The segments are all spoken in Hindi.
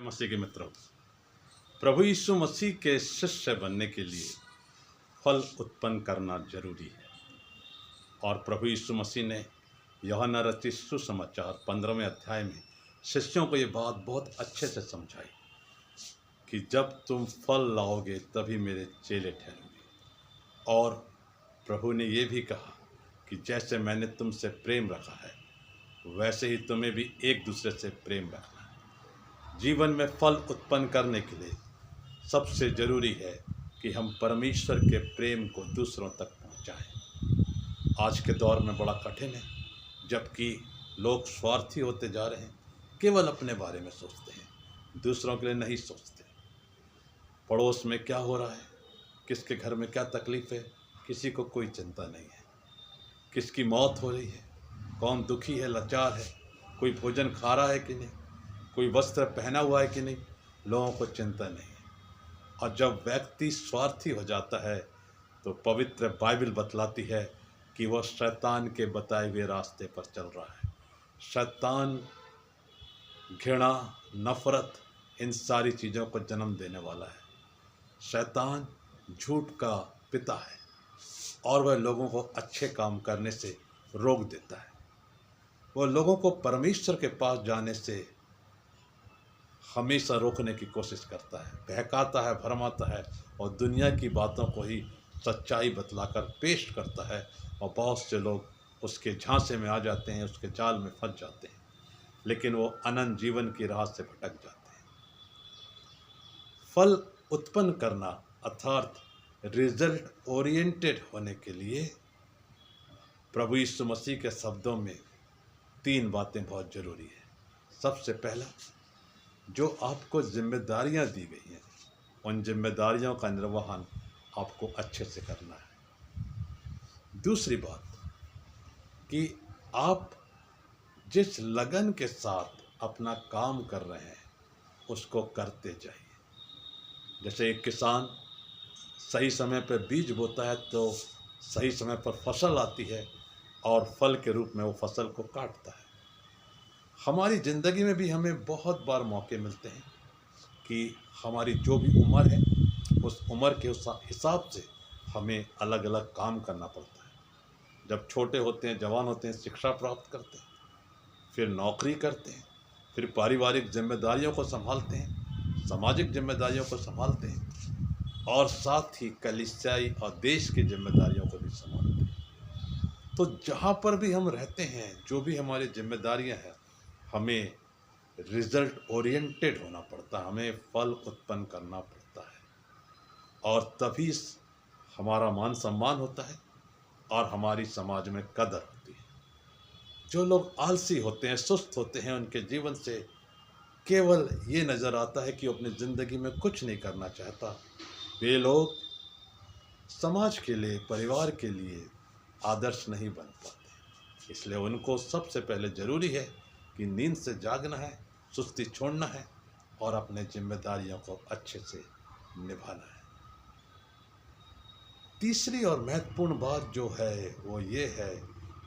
मसीह के मित्रों, प्रभु यीशु मसीह के शिष्य बनने के लिए फल उत्पन्न करना जरूरी है। और प्रभु यीशु मसीह ने यूहन्ना रचित सुसमाचार 15वें अध्याय में शिष्यों को ये बात बहुत अच्छे से समझाई कि जब तुम फल लाओगे तभी मेरे चेले ठहरोगे। और प्रभु ने ये भी कहा कि जैसे मैंने तुमसे प्रेम रखा है वैसे ही तुम्हें भी एक दूसरे से प्रेम रखना है। जीवन में फल उत्पन्न करने के लिए सबसे ज़रूरी है कि हम परमेश्वर के प्रेम को दूसरों तक पहुंचाएं। आज के दौर में बड़ा कठिन है, जबकि लोग स्वार्थी होते जा रहे हैं, केवल अपने बारे में सोचते हैं, दूसरों के लिए नहीं सोचते। पड़ोस में क्या हो रहा है, किसके घर में क्या तकलीफ़ है, किसी को कोई चिंता नहीं है। किसकी मौत हो रही है, कौन दुखी है, लाचार है, कोई भोजन खा रहा है कि नहीं, कोई वस्त्र पहना हुआ है कि नहीं, लोगों को चिंता नहीं है। और जब व्यक्ति स्वार्थी हो जाता है तो पवित्र बाइबल बतलाती है कि वह शैतान के बताए हुए रास्ते पर चल रहा है। शैतान घृणा, नफरत, इन सारी चीज़ों को जन्म देने वाला है। शैतान झूठ का पिता है और वह लोगों को अच्छे काम करने से रोक देता है। वह लोगों को परमेश्वर के पास जाने से हमेशा रोकने की कोशिश करता है, बहकाता है, भरमाता है और दुनिया की बातों को ही सच्चाई बतलाकर पेश करता है। और बहुत से लोग उसके झांसे में आ जाते हैं, उसके जाल में फंस जाते हैं, लेकिन वो अनंत जीवन की राह से भटक जाते हैं। फल उत्पन्न करना अर्थात रिजल्ट ओरिएंटेड होने के लिए प्रभु यीशु मसीह के शब्दों में 3 बातें बहुत ज़रूरी है। सबसे पहला, जो आपको जिम्मेदारियां दी गई हैं उन जिम्मेदारियों का निर्वहन आपको अच्छे से करना है। दूसरी बात कि आप जिस लगन के साथ अपना काम कर रहे हैं उसको करते जाइए। जैसे एक किसान सही समय पर बीज बोता है तो सही समय पर फसल आती है और फल के रूप में वो फसल को काटता है। हमारी ज़िंदगी में भी हमें बहुत बार मौके मिलते हैं कि हमारी जो भी उम्र है उस उम्र के हिसाब से हमें अलग अलग काम करना पड़ता है। जब छोटे होते हैं, जवान होते हैं, शिक्षा प्राप्त करते हैं, फिर नौकरी करते हैं, फिर पारिवारिक जिम्मेदारियों को संभालते हैं, सामाजिक जिम्मेदारियों को संभालते हैं और साथ ही कलीसियाई और देश की जिम्मेदारियों को भी संभालते हैं। तो जहाँ पर भी हम रहते हैं, जो भी हमारी जिम्मेदारियाँ हैं, हमें रिजल्ट ओरिएंटेड होना पड़ता है, हमें फल उत्पन्न करना पड़ता है और तभी हमारा मान सम्मान होता है और हमारी समाज में कदर होती है। जो लोग आलसी होते हैं, सुस्त होते हैं, उनके जीवन से केवल ये नज़र आता है कि वो अपनी ज़िंदगी में कुछ नहीं करना चाहता। वे लोग समाज के लिए, परिवार के लिए आदर्श नहीं बन पाते। इसलिए उनको सबसे पहले ज़रूरी है कि नींद से जागना है, सुस्ती छोड़ना है और अपने जिम्मेदारियों को अच्छे से निभाना है। तीसरी और महत्वपूर्ण बात जो है वो ये है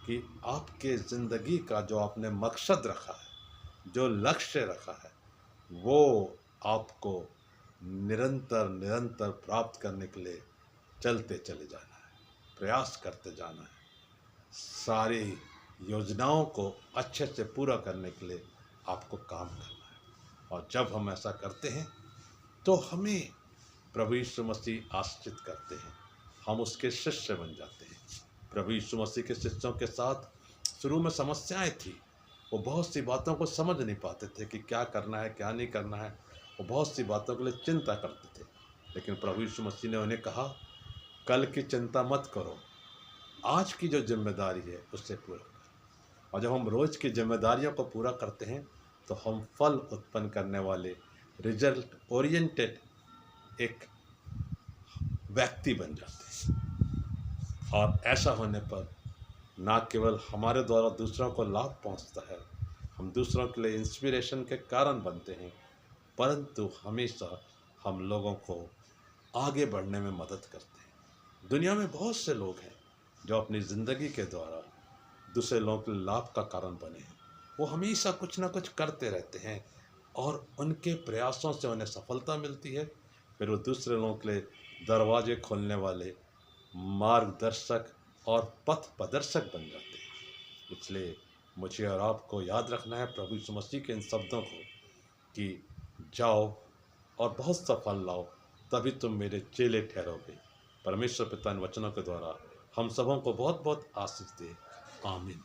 कि आपके ज़िंदगी का जो आपने मकसद रखा है, जो लक्ष्य रखा है, वो आपको निरंतर निरंतर प्राप्त करने के लिए चलते चले जाना है, प्रयास करते जाना है। सारी योजनाओं को अच्छे से पूरा करने के लिए आपको काम करना है। और जब हम ऐसा करते हैं तो हमें प्रभु यीशु मसीह आश्रित करते हैं, हम उसके शिष्य बन जाते हैं। प्रभु यीशु मसीह के शिष्यों के साथ शुरू में समस्याएं थी। वो बहुत सी बातों को समझ नहीं पाते थे कि क्या करना है, क्या नहीं करना है। वो बहुत सी बातों के लिए चिंता करते थे, लेकिन प्रभु यीशु मसीह ने उन्हें कहा, कल की चिंता मत करो, आज की जो जिम्मेदारी है उससे पूरा करो। और जब हम रोज़ की जिम्मेदारियों को पूरा करते हैं तो हम फल उत्पन्न करने वाले रिजल्ट ओरिएंटेड एक व्यक्ति बन जाते हैं। और ऐसा होने पर ना केवल हमारे द्वारा दूसरों को लाभ पहुंचता है, हम दूसरों के लिए इंस्पिरेशन के कारण बनते हैं, परंतु हमेशा हम लोगों को आगे बढ़ने में मदद करते हैं। दुनिया में बहुत से लोग हैं जो अपनी ज़िंदगी के द्वारा दूसरे लोगों के लाभ का कारण बने हैं। वो हमेशा कुछ ना कुछ करते रहते हैं और उनके प्रयासों से उन्हें सफलता मिलती है, फिर वो दूसरे लोगों के लिए दरवाजे खोलने वाले, मार्गदर्शक और पथ प्रदर्शक बन जाते हैं। इसलिए मुझे और आपको याद रखना है प्रभु यीशु मसीह के इन शब्दों को कि जाओ और बहुत सा फल लाओ, तभी तुम मेरे चेले ठहरोगे। परमेश्वर पिता इन वचनों के द्वारा हम सबों को बहुत बहुत आशीष दे। आमीन।